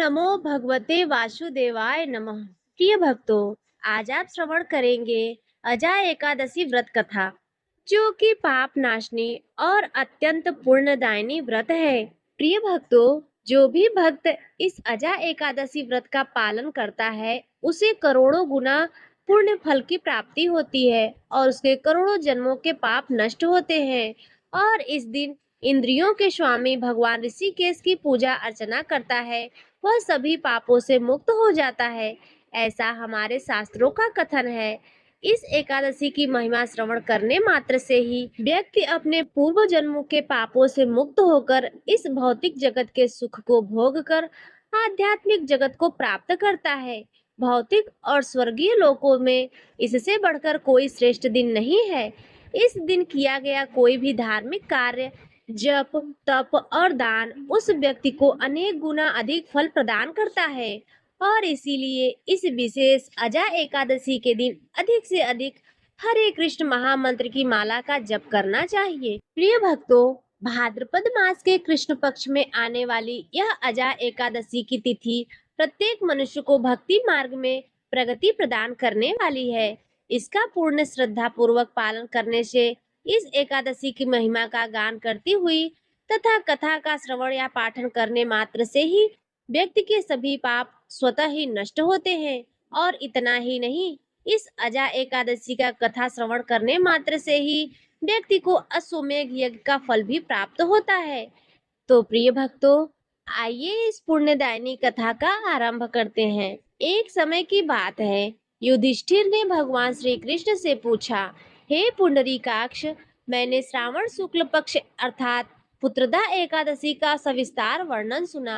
नमो भगवते वासुदेवाय नमः। प्रिय भक्तों, आज आप श्रवण करेंगे अजा एकादशी व्रत कथा, जो कि पाप नाशनी और अत्यंत पुण्यदायिनी व्रत है। प्रिय भक्तों, जो भी भक्त इस अजा एकादशी व्रत का पालन करता है, उसे करोड़ों गुना पुण्य फल की प्राप्ति होती है और उसके करोड़ों जन्मों के पाप नष्ट होते हैं। और इस दिन इंद्रियों के स्वामी भगवान ऋषिकेश की पूजा अर्चना करता है, वह सभी पापों से मुक्त हो जाता है, ऐसा हमारे शास्त्रों का कथन है। इस एकादशी की महिमा श्रवण करने मात्र से ही व्यक्ति अपने पूर्व जन्मों के पापों से मुक्त होकर इस भौतिक जगत के सुख को भोग कर आध्यात्मिक जगत को प्राप्त करता है। भौतिक और स्वर्गीय लोकों में इससे बढ़कर कोई श्रेष्ठ दिन नहीं है। इस दिन किया गया कोई भी धार्मिक कार्य, जप, तप और दान उस व्यक्ति को अनेक गुना अधिक फल प्रदान करता है और इसीलिए इस विशेष अजा एकादशी के दिन अधिक से अधिक हरे कृष्ण महामंत्र की माला का जप करना चाहिए। प्रिय भक्तों, भाद्रपद मास के कृष्ण पक्ष में आने वाली यह अजा एकादशी की तिथि प्रत्येक मनुष्य को भक्ति मार्ग में प्रगति प्रदान करने वाली है। इसका पूर्ण श्रद्धा पूर्वक पालन करने से इस एकादशी की महिमा का गान करती हुई तथा कथा का श्रवण या पाठन करने मात्र से ही व्यक्ति के सभी पाप स्वतः ही नष्ट होते हैं। और इतना ही नहीं, इस अजा एकादशी का कथा श्रवण करने मात्र से ही व्यक्ति को अश्वमेध यज्ञ का फल भी प्राप्त होता है। तो प्रिय भक्तों, आइए इस पुण्यदायिनी कथा का आरंभ करते हैं। एक समय की बात है, युधिष्ठिर ने भगवान श्री कृष्ण से पूछा, हे पुंडरीकाक्ष, मैंने श्रावण शुक्ल पक्ष अर्थात पुत्रदा एकादशी का सविस्तार वर्णन सुना।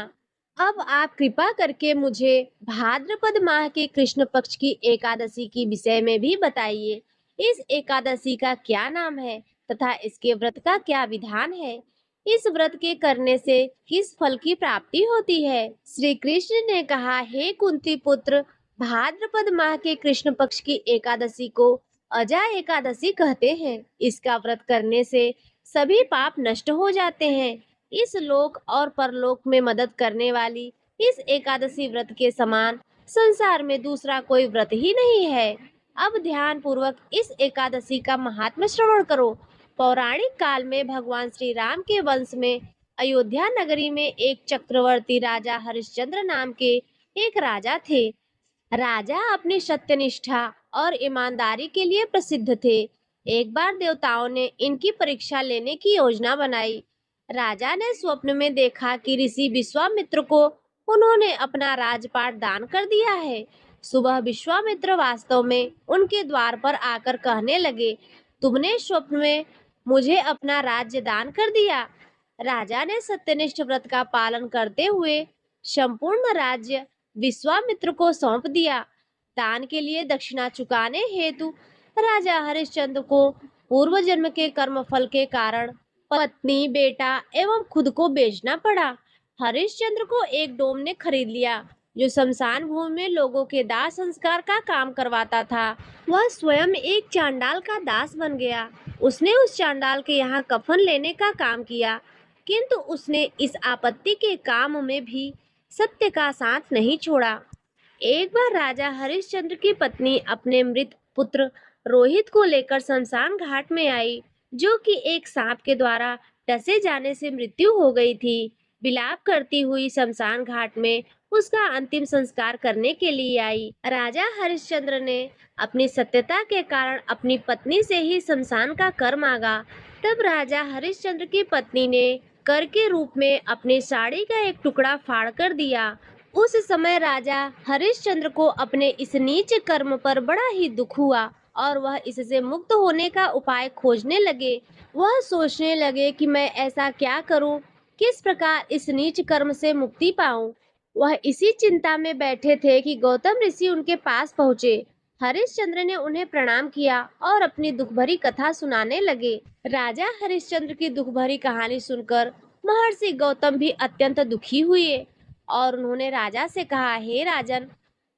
अब आप कृपा करके मुझे भाद्रपद माह के कृष्ण पक्ष की एकादशी की विषय में भी बताइए। इस एकादशी का क्या नाम है तथा इसके व्रत का क्या विधान है? इस व्रत के करने से किस फल की प्राप्ति होती है? श्री कृष्ण ने कहा, हे कुंती पुत्र, भाद्रपद माह के कृष्ण पक्ष की एकादशी को अजा एकादशी कहते हैं। इसका व्रत करने से सभी पाप नष्ट हो जाते हैं। इस लोक और परलोक में मदद करने वाली इस एकादशी व्रत के समान संसार में दूसरा कोई व्रत ही नहीं है। अब ध्यान पूर्वक इस एकादशी का महात्म्य श्रवण करो। पौराणिक काल में भगवान श्री राम के वंश में अयोध्या नगरी में एक चक्रवर्ती राजा हरिश्चंद्र नाम के एक राजा थे। राजा अपनी सत्यनिष्ठा और ईमानदारी के लिए प्रसिद्ध थे। एक बार देवताओं ने इनकी परीक्षा लेने की योजना बनाई। राजा ने स्वप्न में देखा कि ऋषि विश्वामित्र को उन्होंने अपना राजपाट दान कर दिया है। सुबह विश्वामित्र वास्तव में उनके द्वार पर आकर कहने लगे, तुमने स्वप्न में मुझे अपना राज्य दान कर दिया। राजा ने सत्यनिष्ठ व्रत का पालन करते हुए संपूर्ण राज्य विश्वामित्र को सौंप दिया। दान के लिए दक्षिणा चुकाने हेतु राजा हरिश्चंद्र को पूर्व जन्म के कर्म फल के कारण पत्नी, बेटा एवं खुद को बेचना पड़ा। हरिश्चंद्र को एक डोम ने खरीद लिया, जो शमशान भूमि में लोगों के दाह संस्कार का काम करवाता था। वह स्वयं एक चांडाल का दास बन गया। उसने उस चांडाल के यहाँ कफन लेने का काम किया, किंतु उसने इस आपत्ति के काम में भी सत्य का साथ नहीं छोड़ा। एक बार राजा हरिश्चंद्र की पत्नी अपने मृत पुत्र रोहित को लेकर शमशान घाट में आई, जो कि एक सांप के द्वारा डसे जाने से मृत्यु हो गई थी। विलाप करती हुई शमशान घाट में उसका अंतिम संस्कार करने के लिए आई। राजा हरिश्चंद्र ने अपनी सत्यता के कारण अपनी पत्नी से ही शमशान का कर मांगा। तब राजा हरिश्चंद्र की पत्नी ने कर के रूप में अपनी साड़ी का एक टुकड़ा फाड़ कर दिया। उस समय राजा हरिश्चंद्र को अपने इस नीच कर्म पर बड़ा ही दुख हुआ और वह इससे मुक्त होने का उपाय खोजने लगे। वह सोचने लगे कि मैं ऐसा क्या करूं, किस प्रकार इस नीच कर्म से मुक्ति पाऊं। वह इसी चिंता में बैठे थे कि गौतम ऋषि उनके पास पहुंचे। हरिश्चंद्र ने उन्हें प्रणाम किया और अपनी दुख भरी कथा सुनाने लगे। राजा हरिश्चंद्र की दुख भरी कहानी सुनकर महर्षि गौतम भी अत्यंत दुखी हुए और उन्होंने राजा से कहा, हे राजन,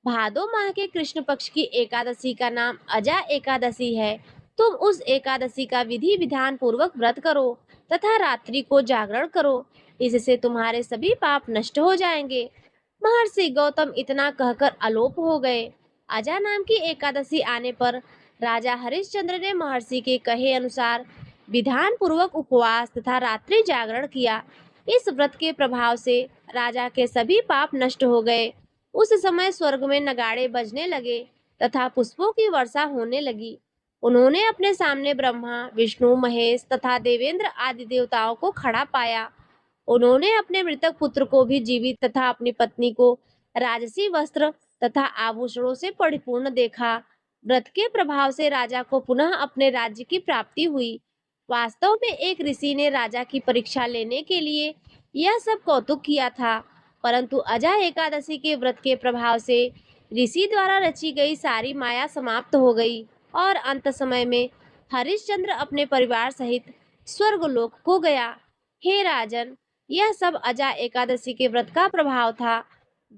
भादो माह के कृष्ण पक्ष की एकादशी का नाम अजा एकादशी है। तुम उस एकादशी का विधि विधान पूर्वक व्रत करो तथा रात्रि को जागरण करो। इससे तुम्हारे सभी पाप नष्ट हो जाएंगे। महर्षि गौतम इतना कहकर अलोप हो गए। अजा नाम की एकादशी आने पर राजा हरिश्चंद्र ने महर्षि के कहे अनुसार विधान पूर्वक उपवास तथा रात्रि जागरण किया। इस व्रत के प्रभाव से राजा के सभी पाप नष्ट हो गए। उस समय स्वर्ग में नगाड़े बजने लगे तथा पुष्पों की वर्षा होने लगी। उन्होंने अपने सामने ब्रह्मा, विष्णु, महेश तथा देवेंद्र आदि देवताओं को खड़ा पाया। उन्होंने अपने मृतक पुत्र को भी जीवित तथा अपनी पत्नी को राजसी वस्त्र तथा आभूषणों से परिपूर्ण देखा। व्रत के प्रभाव से राजा को पुनः अपने राज्य की प्राप्ति हुई। वास्तव में एक ऋषि ने राजा की परीक्षा लेने के लिए यह सब कौतुक किया था, परंतु अजा एकादशी के व्रत के प्रभाव से ऋषि द्वारा रची गई सारी माया समाप्त हो गई और अंत समय में हरिश्चंद्र अपने परिवार सहित स्वर्गलोक को गया। हे राजन, यह सब अजा एकादशी के व्रत का प्रभाव था।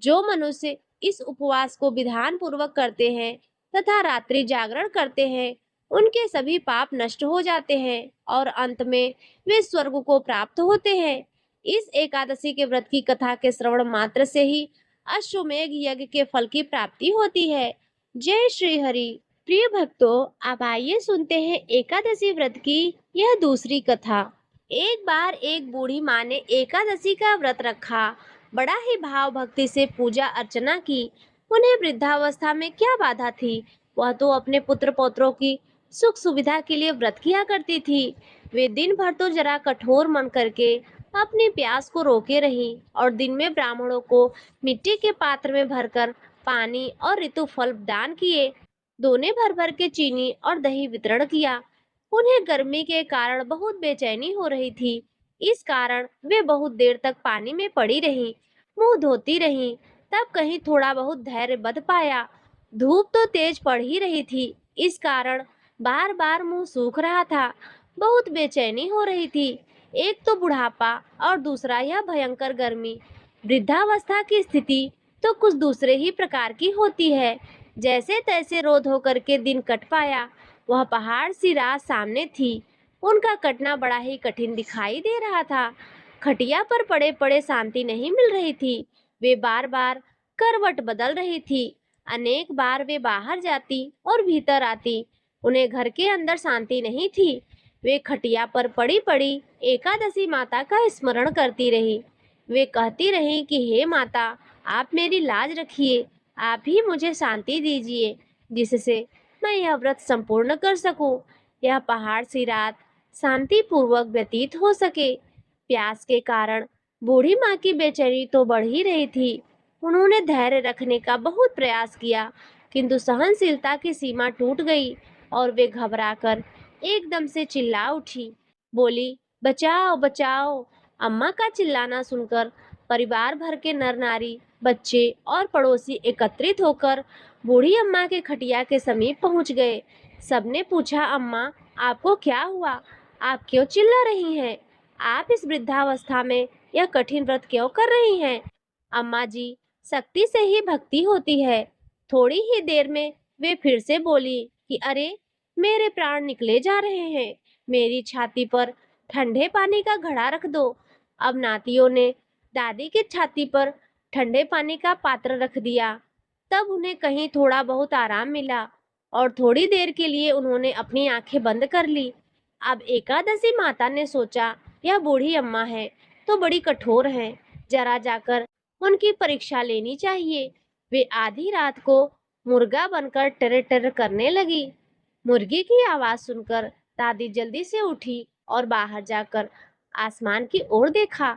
जो मनुष्य इस उपवास को विधान पूर्वक करते हैं तथा रात्रि जागरण करते हैं, उनके सभी पाप नष्ट हो जाते हैं और अंत में वे स्वर्ग को प्राप्त होते हैं। इस एकादशी के व्रत की कथा के श्रवण मात्र से ही अश्वमेध यज्ञ के फल की प्राप्ति होती है। जय श्री हरि। प्रिय भक्तों, अब आइए सुनते हैं एकादशी व्रत की यह दूसरी कथा। एक बार एक बूढ़ी माँ ने एकादशी का व्रत रखा। बड़ा ही भाव भक्ति से पूजा अर्चना की। उन्हें वृद्धावस्था में क्या बाधा थी, वह तो अपने पुत्र पौत्रों की सुख सुविधा के लिए व्रत किया करती थी। वे दिन भर तो जरा कठोर मन करके अपनी प्यास को रोके रही और दिन में ब्राह्मणों को मिट्टी के पात्र में भरकर पानी और ऋतु फल दान किए। दोने भर भर के चीनी और दही वितरण किया। उन्हें गर्मी के कारण बहुत बेचैनी हो रही थी। इस कारण वे बहुत देर तक पानी में पड़ी रहीं, मुंह धोती रहीं। तब कहीं थोड़ा बहुत धैर्य बंध पाया। धूप तो तेज पड़ ही रही थी, इस कारण बार बार मुंह सूख रहा था। बहुत बेचैनी हो रही थी। एक तो बुढ़ापा और दूसरा यह भयंकर गर्मी। वृद्धावस्था की स्थिति तो कुछ दूसरे ही प्रकार की होती है। जैसे तैसे रोध होकर के दिन कट पाया। वह पहाड़ सी रात सामने थी। उनका कटना बड़ा ही कठिन दिखाई दे रहा था। खटिया पर पड़े पड़े शांति नहीं मिल रही थी। वे बार बार करवट बदल रही थी। अनेक बार वे बाहर जाती और भीतर आती। उन्हें घर के अंदर शांति नहीं थी। वे खटिया पर पड़ी पड़ी एकादशी माता का स्मरण करती रही। वे कहती रही कि हे माता, आप मेरी लाज रखिए, आप ही मुझे शांति दीजिए, जिससे मैं यह व्रत संपूर्ण कर सकूं। यह पहाड़ सी रात शांतिपूर्वक व्यतीत हो सके। प्यास के कारण बूढ़ी माँ की बेचैनी तो बढ़ ही रही थी। उन्होंने धैर्य रखने का बहुत प्रयास किया, किंतु सहनशीलता की सीमा टूट गई और वे घबराकर एकदम से चिल्ला उठी। बोली, बचाओ बचाओ। अम्मा का चिल्लाना सुनकर परिवार भर के नर नारी, बच्चे और पड़ोसी एकत्रित होकर बूढ़ी अम्मा के खटिया के समीप पहुंच गए। सबने पूछा, अम्मा, आपको क्या हुआ? आप क्यों चिल्ला रही हैं? आप इस वृद्धावस्था में यह कठिन व्रत क्यों कर रही हैं? अम्मा जी, शक्ति से ही भक्ति होती है। थोड़ी ही देर में वे फिर से बोली कि अरे, मेरे प्राण निकले जा रहे हैं। मेरी छाती पर ठंडे पानी का घड़ा रख दो। अब नातियों ने दादी की छाती पर ठंडे पानी का पात्र रख दिया। तब उन्हें कहीं थोड़ा बहुत आराम मिला और थोड़ी देर के लिए उन्होंने अपनी आंखें बंद कर ली। अब एकादशी माता ने सोचा, यह बूढ़ी अम्मा है तो बड़ी कठोर है, जरा जाकर उनकी परीक्षा लेनी चाहिए। वे आधी रात को मुर्गा बनकर टर टर करने लगी। मुर्गी की आवाज सुनकर दादी जल्दी से उठी और बाहर जाकर आसमान की ओर देखा,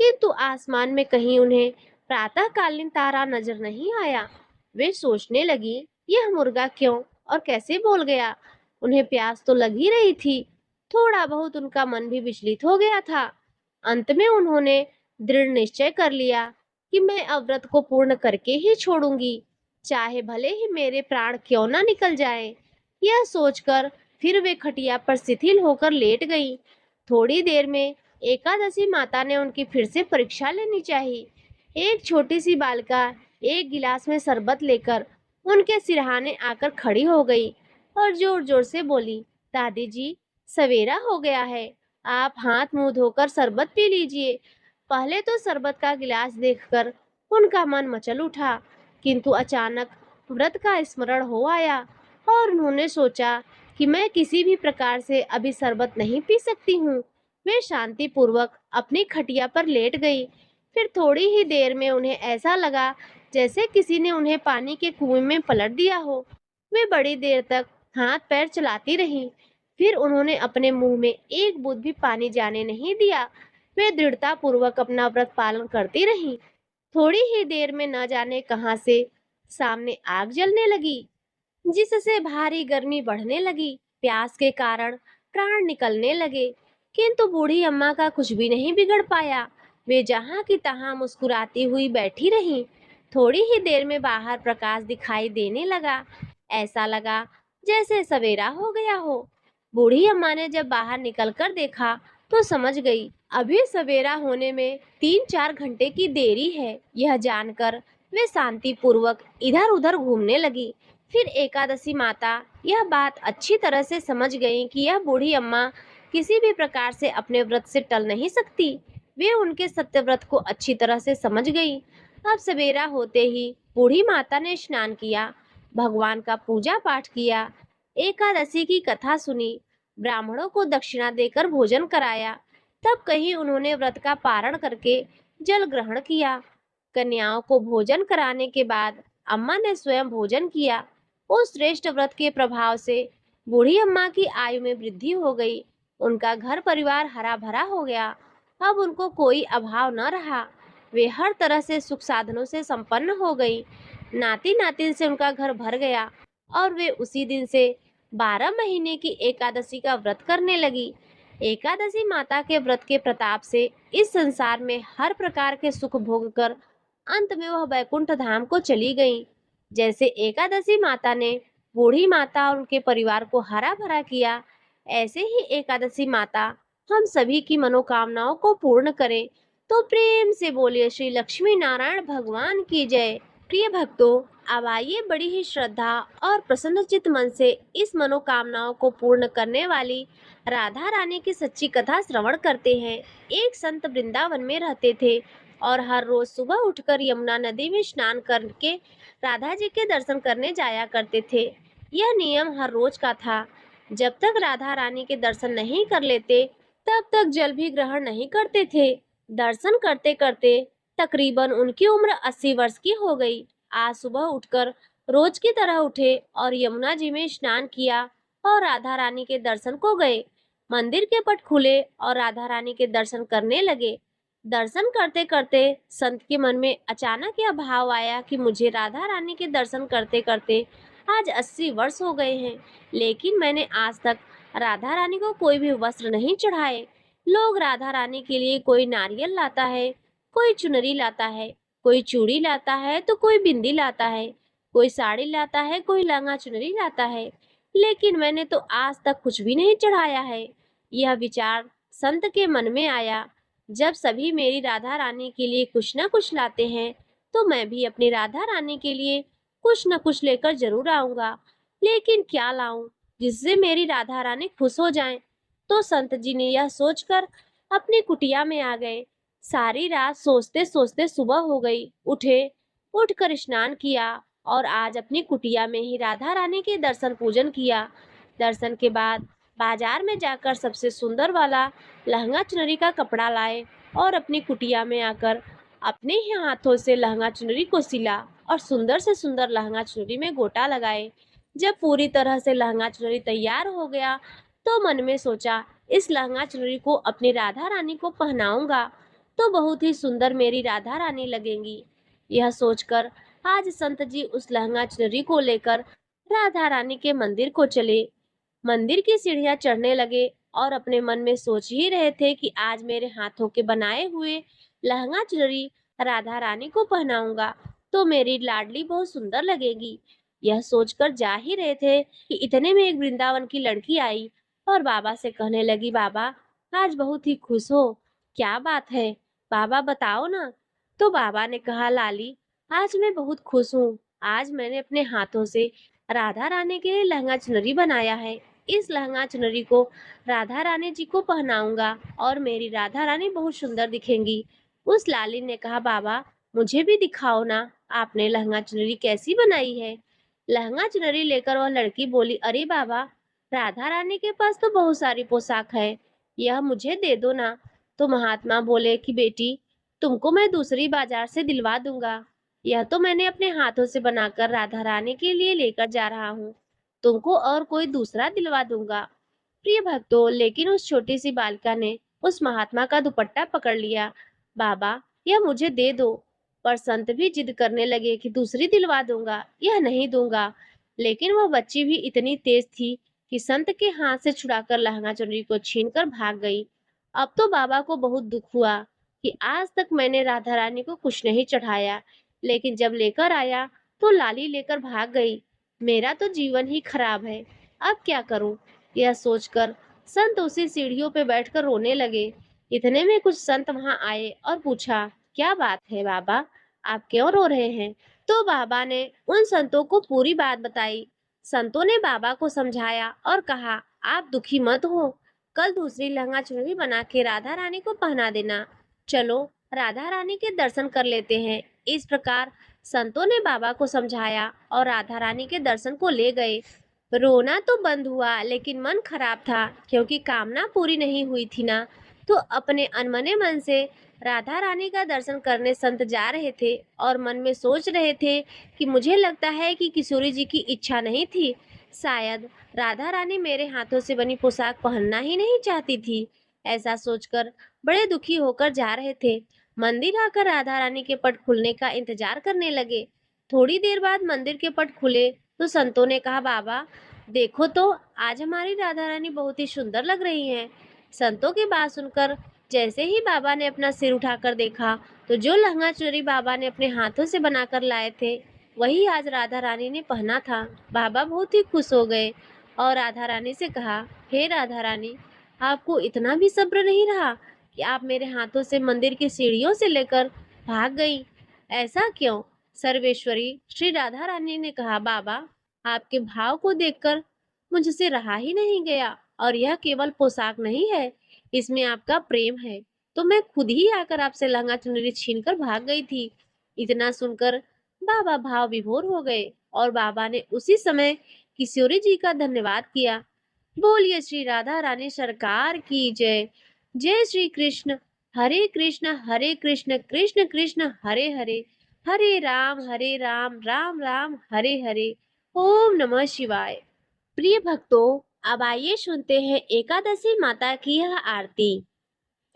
किंतु आसमान में कहीं उन्हें प्रातःकालीन तारा नजर नहीं आया। वे सोचने लगी, यह मुर्गा क्यों और कैसे बोल गया? उन्हें प्यास तो लग ही रही थी। थोड़ा बहुत उनका मन भी विचलित हो गया था। अंत में उन्होंने दृढ़ निश्चय कर लिया कि मैं अब व्रत को पूर्ण करके ही छोड़ूंगी, चाहे भले ही मेरे प्राण क्यों ना निकल जाए। यह सोचकर फिर वे खटिया पर शिथिल होकर लेट गईं। थोड़ी देर में एकादशी माता ने उनकी फिर से परीक्षा लेनी चाहिए। एक छोटी सी बालिका एक गिलास में शरबत लेकर उनके सिरहाने आकर खड़ी हो गई और जोर जोर से बोली, दादी जी, सवेरा हो गया है, आप हाथ मुंह धोकर शरबत पी लीजिए। पहले तो शरबत का गिलास देखकर उनका मन मचल उठा, किंतु अचानक व्रत का स्मरण हो आया और उन्होंने सोचा कि मैं किसी भी प्रकार से अभी शरबत नहीं पी सकती हूँ। वे शांति पूर्वक अपनी खटिया पर लेट गई। फिर थोड़ी ही देर में उन्हें ऐसा लगा जैसे किसी ने उन्हें पानी के कुएं में पलट दिया हो। वे बड़ी देर तक हाथ पैर चलाती रहीं। फिर उन्होंने अपने मुंह में एक बूंद भी पानी जाने नहीं दिया। वे दृढ़ता पूर्वक अपना व्रत पालन करती रहीं। थोड़ी ही देर में न जाने कहां से सामने आग जलने लगी, जिससे भारी गर्मी बढ़ने लगी। प्यास के कारण प्राण निकलने लगे, किंतु बूढ़ी अम्मा का कुछ भी नहीं बिगड़ पाया। वे जहां की तहां मुस्कुराती हुई बैठी रहीं। थोड़ी ही देर में बाहर प्रकाश दिखाई देने लगा। ऐसा लगा जैसे सवेरा हो गया हो। बूढ़ी अम्मा ने जब बाहर निकलकर देखा तो समझ गई अभी सवेरा होने में 3-4 घंटे की देरी है। यह जानकर वे शांति पूर्वक इधर उधर घूमने लगी। फिर एकादशी माता यह बात अच्छी तरह से समझ गईं कि यह बूढ़ी अम्मा किसी भी प्रकार से अपने व्रत से टल नहीं सकती। वे उनके सत्यव्रत को अच्छी तरह से समझ गईं। अब सवेरा होते ही बूढ़ी माता ने स्नान किया, भगवान का पूजा पाठ किया, एकादशी की कथा सुनी, ब्राह्मणों को दक्षिणा देकर भोजन कराया। तब कहीं उन्होंने व्रत का पारण करके जल ग्रहण किया। कन्याओं को भोजन कराने के बाद अम्मा ने स्वयं भोजन किया। उस श्रेष्ठ व्रत के प्रभाव से बूढ़ी अम्मा की आयु में वृद्धि हो गई। उनका घर परिवार हरा भरा हो गया। अब उनको कोई अभाव न रहा। वे हर तरह से सुख साधनों से संपन्न हो गई। नाती नातिन से उनका घर भर गया और वे उसी दिन से 12 महीने की एकादशी का व्रत करने लगी। एकादशी माता के व्रत के प्रताप से इस संसार में हर प्रकार के सुख भोग कर अंत में वह वैकुंठ धाम को चली गईं। जैसे एकादशी माता ने बूढ़ी माता और उनके परिवार को हरा भरा किया, ऐसे ही एकादशी माता हम सभी की मनोकामनाओं को पूर्ण करे। तो प्रेम से बोलिए श्री लक्ष्मी नारायण भगवान की जय। प्रिय भक्तों, अब आइए बड़ी ही श्रद्धा और प्रसन्नचित्त मन से इस मनोकामनाओं को पूर्ण करने वाली राधा रानी की सच्ची कथा श्रवण करते हैं। एक संत वृंदावन में रहते थे और हर रोज सुबह उठकर यमुना नदी में स्नान करके राधा जी के दर्शन करने जाया करते थे। यह नियम हर रोज का था। जब तक राधा रानी के दर्शन नहीं कर लेते तब तक जल भी ग्रहण नहीं करते थे। दर्शन करते करते तकरीबन उनकी उम्र 80 वर्ष की हो गई। आज सुबह उठकर रोज की तरह उठे और यमुना जी में स्नान किया और राधा रानी के दर्शन को गए। मंदिर के पट खुले और राधा रानी के दर्शन करने लगे। दर्शन करते करते संत के मन में अचानक यह भाव आया कि मुझे राधा रानी के दर्शन करते करते आज 80 वर्ष हो गए हैं, लेकिन मैंने आज तक राधा रानी को कोई भी वस्त्र नहीं चढ़ाए। लोग राधा रानी के लिए कोई नारियल लाता है, कोई चुनरी लाता है, कोई चूड़ी लाता है तो कोई बिंदी लाता है, कोई साड़ी लाता है, कोई लहंगा चुनरी लाता है, लेकिन मैंने तो आज तक कुछ भी नहीं चढ़ाया है। यह विचार संत के मन में आया, जब सभी मेरी राधा रानी के लिए कुछ न कुछ लाते हैं तो मैं भी अपनी राधा रानी के लिए कुछ न कुछ लेकर जरूर आऊंगा, लेकिन क्या लाऊं जिससे मेरी राधा रानी खुश हो जाएं। तो संत जी ने यह सोचकर अपनी कुटिया में आ गए। सारी रात सोचते सोचते सुबह हो गई। उठकर स्नान किया और आज अपनी कुटिया में ही राधा रानी के दर्शन पूजन किया। दर्शन के बाद बाजार में जाकर सबसे सुंदर वाला लहंगा चुनरी का कपड़ा लाए और अपनी कुटिया में आकर अपने ही हाथों से लहंगा चुनरी को सिला और सुंदर से सुंदर लहंगा चुनरी में गोटा लगाए। जब पूरी तरह से लहंगा चुनरी तैयार हो गया तो मन में सोचा इस लहंगा चुनरी को अपनी राधा रानी को पहनाऊंगा तो बहुत ही सुंदर मेरी राधा रानी लगेंगी। यह सोचकर आज संत जी उस लहंगा चुनरी को लेकर राधा रानी के मंदिर को चले। मंदिर की सीढ़ियां चढ़ने लगे और अपने मन में सोच ही रहे थे कि आज मेरे हाथों के बनाए हुए लहंगा चुनरी राधा रानी को पहनाऊंगा तो मेरी लाडली बहुत सुंदर लगेगी। यह सोचकर जा ही रहे थे कि इतने में एक वृंदावन की लड़की आई और बाबा से कहने लगी, बाबा आज बहुत ही खुश हो, क्या बात है बाबा बताओ ना। तो बाबा ने कहा, लाली आज मैं बहुत खुश हूँ। आज मैंने अपने हाथों से राधा रानी के लिए लहंगा चुनरी बनाया है। इस लहंगा चुनरी को राधा रानी जी को पहनाऊंगा और मेरी राधा रानी बहुत सुंदर दिखेंगी। उस लाली ने कहा, बाबा मुझे भी दिखाओ ना, आपने लहंगा चुनरी कैसी बनाई है। लहंगा चुनरी लेकर वह लड़की बोली, अरे बाबा, राधा रानी के पास तो बहुत सारी पोशाक है, यह मुझे दे दो ना। तो महात्मा बोले कि बेटी, तुमको मैं दूसरी बाजार से दिलवा दूंगा, यह तो मैंने अपने हाथों से बनाकर राधा रानी के लिए लेकर जा रहा हूँ, तुमको और कोई दूसरा दिलवा दूंगा। प्रिय भक्तों, लेकिन उस छोटी सी बालिका ने उस महात्मा का दुपट्टा पकड़ लिया। बाबा, यह मुझे दे दो। पर संत भी जिद करने लगे कि दूसरी दिलवा दूंगा, यह नहीं दूंगा। लेकिन वह बच्ची भी इतनी तेज थी कि संत के हाथ से छुड़ाकर लहंगा चुनरी को छीनकर भाग गई। अब तो बाबा को बहुत दुख हुआ कि आज तक मैंने राधा रानी को कुछ नहीं चढ़ाया, लेकिन जब लेकर आया तो लाली लेकर भाग गई। मेरा तो जीवन ही खराब है, अब क्या करूं? यह सोचकर संत उसी सीढ़ियों पे बैठकर रोने लगे। इतने में कुछ संत वहां आए और पूछा, क्या बात है बाबा, आप क्यों रो रहे हैं? तो बाबा ने उन संतों को पूरी बात बताई। संतों ने बाबा को समझाया और कहा, आप दुखी मत हो, कल दूसरी लहंगा चुनरी बना के राधा रानी को पहना देना। चलो राधा रानी के दर्शन कर लेते हैं। इस प्रकार संतों ने बाबा को समझाया और राधा रानी के दर्शन को ले गए। रोना तो बंद हुआ, लेकिन मन खराब था क्योंकि कामना पूरी नहीं हुई थी ना। तो अपने अनमने मन से राधा रानी का दर्शन करने संत जा रहे थे और मन में सोच रहे थे कि मुझे लगता है कि किशोरी जी की इच्छा नहीं थी, शायद राधा रानी मेरे हाथों से बनी पोशाक पहनना ही नहीं चाहती थी। ऐसा सोचकर बड़े दुखी होकर जा रहे थे। मंदिर आकर राधा रानी के पट खुलने का इंतजार करने लगे। थोड़ी देर बाद मंदिर के पट खुले तो संतों ने कहा, बाबा देखो तो, आज हमारी राधा रानी बहुत ही सुंदर लग रही हैं। संतों की बात सुनकर जैसे ही बाबा ने अपना सिर उठाकर देखा तो जो लहंगा चोरी बाबा ने अपने हाथों से बनाकर लाए थे वही आज राधा रानी ने पहना था। बाबा बहुत ही खुश हो गए और राधा रानी से कहा, हे राधा रानी, आपको इतना भी सब्र नहीं रहा कि आप मेरे हाथों से मंदिर की सीढ़ियों से लेकर भाग गई? ऐसा क्यों? सर्वेश्वरी श्री राधा रानी ने कहा, बाबा, आपके भाव को देखकर मुझसे रहा ही नहीं गया, और यह केवल पोशाक नहीं है, इसमें आपका प्रेम है, तो मैं खुद ही आकर आपसे लहंगा चुनरी छीनकर भाग गई थी। इतना सुनकर बाबा भाव विभोर हो गए और बाबा ने उसी समय किशोरी जी का धन्यवाद किया। बोलिए श्री राधा रानी सरकार की जय। जय श्री कृष्ण। हरे कृष्ण कृष्ण कृष्ण हरे हरे, हरे राम राम राम हरे हरे। ओम नमः शिवाय। प्रिय भक्तों, अब आइए सुनते हैं एकादशी माता की यह आरती।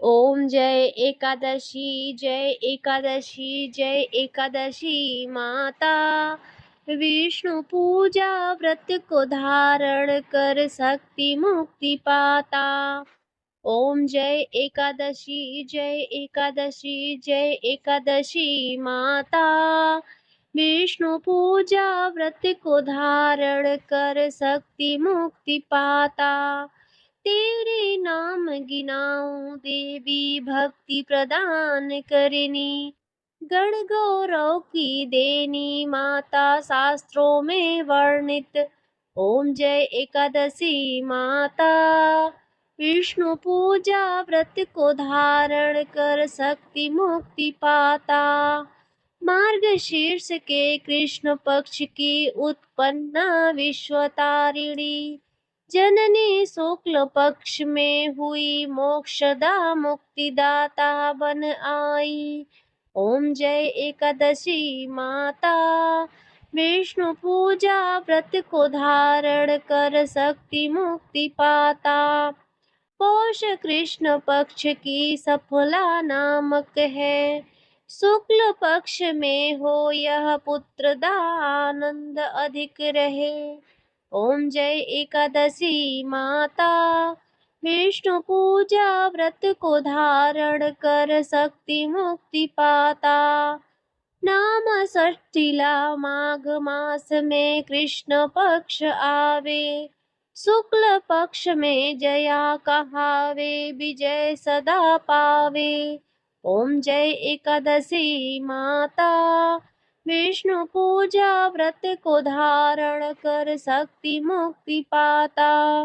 ओम जय एकादशी, जय एकादशी, जय एकादशी माता। विष्णु पूजा व्रत को धारण कर शक्ति मुक्ति पाता। ओम जय एकादशी, जय एकादशी, जय एकादशी माता। विष्णु पूजा व्रत को धारण कर शक्ति मुक्ति पाता। तेरे नाम गिनाऊं देवी भक्ति प्रदान करनी। गण गौरव की देनी माता शास्त्रों में वर्णित। ओम जय एकादशी माता। विष्णु पूजा व्रत को धारण कर शक्ति मुक्ति पाता। मार्गशीर्ष के कृष्ण पक्ष की उत्पन्ना विश्वतारिणी। जननी शुक्ल पक्ष में हुई मोक्षदा मुक्तिदाता बन आई। ओम जय एकादशी माता। विष्णु पूजा व्रत को धारण कर शक्ति मुक्ति पाता। पौष कृष्ण पक्ष की सफला नामक है। शुक्ल पक्ष में हो यह पुत्र दा आनंद अधिक रहे। ओम जय एकादशी माता। विष्णु पूजा व्रत को धारण कर शक्ति मुक्ति पाता। नाम षष्ठीला माघ मास में कृष्ण पक्ष आवे। शुक्ल पक्ष में जया कहावे, विजय सदा पावे। ओम जय एकादशी माता। विष्णु पूजा व्रत को धारण कर शक्ति मुक्ति पाता।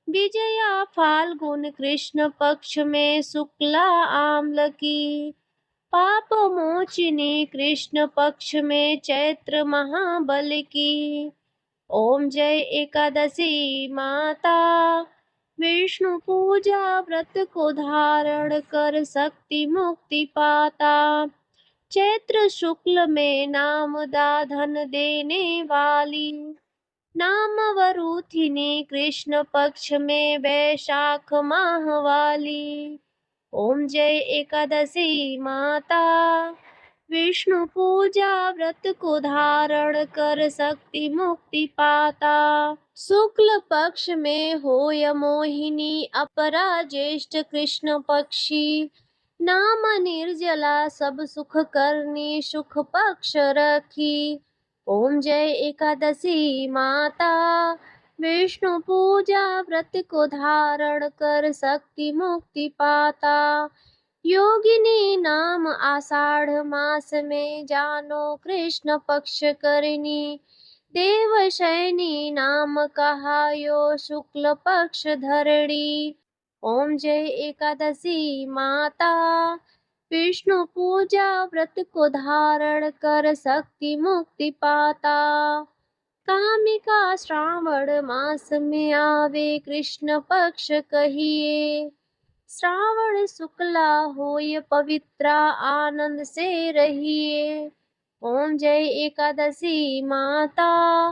विजया फाल्गुन कृष्ण पक्ष में शुक्ला आम्ल की। पाप मोचिनी कृष्ण पक्ष में चैत्र महाबल की। ओम जय एकादशी माता, विष्णु पूजा व्रत को धारण कर शक्ति मुक्ति पाता। चैत्र शुक्ल में नामदा धन देने वाली, नाम वरुथिनी कृष्ण पक्ष में वैशाख माह वाली। ओम जय एकादशी माता, विष्णु पूजा व्रत को धारण कर शक्ति मुक्ति पाता। शुक्ल पक्ष में होय मोहिनी अपरा ज्येष्ठ कृष्ण पक्षी, नाम निर्जला सब सुख करनी सुख पक्ष रखी। ओम जय एकादशी माता, विष्णु पूजा व्रत को धारण कर शक्ति मुक्ति पाता। योगिनी नाम आषाढ़ मास में जानो कृष्ण पक्ष करनी, देवशयनी नाम कहा यो शुक्ल पक्ष धरणी। ओम जय एकादशी माता, विष्णु पूजा व्रत को धारण कर शक्ति मुक्ति पाता। कामिका श्रावण मास में आवे कृष्ण पक्ष कहिए, श्रावण शुक्ला होय पवित्रा आनंद से रहिए। ओम जय एकादशी माता,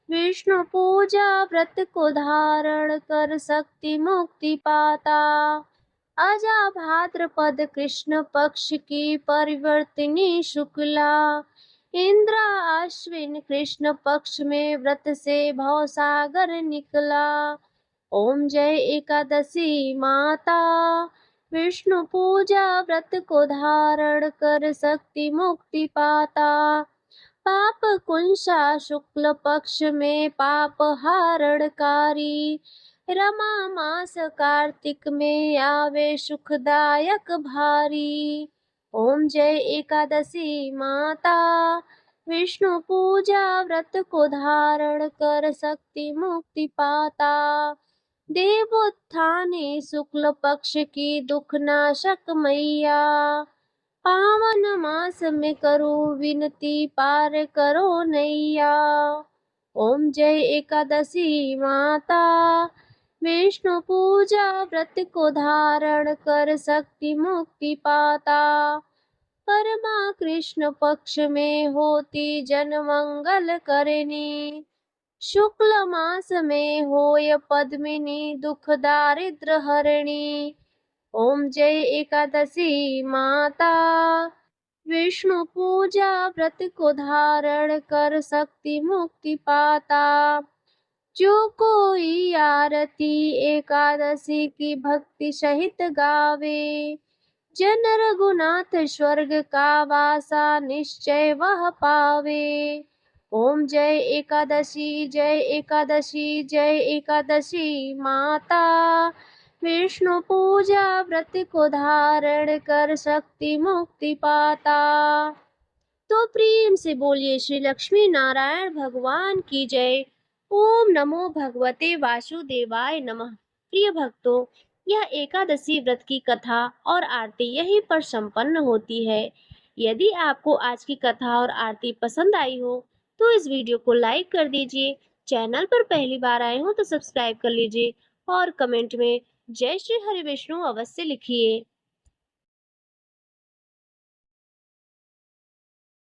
विष्णु पूजा व्रत को धारण कर शक्ति मुक्ति पाता। अजा भाद्रपद कृष्ण पक्ष की परिवर्तिनी शुक्ला, इंद्र अश्विन कृष्ण पक्ष में व्रत से भवसागर निकला। ओम जय एकादशी माता, विष्णु पूजा व्रत को धारण कर शक्ति मुक्ति पाता। पाप कुंसा शुक्ल पक्ष में पाप हारणकारी, रमा मास कार्तिक में आवे सुखदायक भारी। ओम जय एकादशी माता, विष्णु पूजा व्रत को धारण कर शक्ति मुक्ति पाता। देवोत्थाने शुक्ल पक्ष की दुख नाशक मैया, पावन मास में करो विनती पार करो नैया। ओम जय एकादशी माता, विष्णु पूजा व्रत को धारण कर शक्ति मुक्ति पाता। परमा कृष्ण पक्ष में होती जन मंगल करनी, शुक्ल मास में होय पद्मिनी दुख दारिद्र हरणी। ओम जय एकादशी माता, विष्णु पूजा व्रत को धारण कर शक्ति मुक्ति पाता। जो कोई आरती एकादशी की भक्ति सहित गावे, जन रघुनाथ स्वर्ग का वासा निश्चय वह पावे। ओम जय एकादशी जय एकादशी जय एकादशी माता, विष्णु पूजा व्रत को धारण कर शक्ति मुक्ति पाता। तो प्रेम से बोलिए श्री लक्ष्मी नारायण भगवान की जय। ओम नमो भगवते वासुदेवाय नमः। प्रिय भक्तों, यह एकादशी व्रत की कथा और आरती यहीं पर संपन्न होती है। यदि आपको आज की कथा और आरती पसंद आई हो तो इस वीडियो को लाइक कर दीजिए। चैनल पर पहली बार आए हो तो सब्सक्राइब कर लीजिए और कमेंट में जय श्री हरि विष्णु अवश्य लिखिए।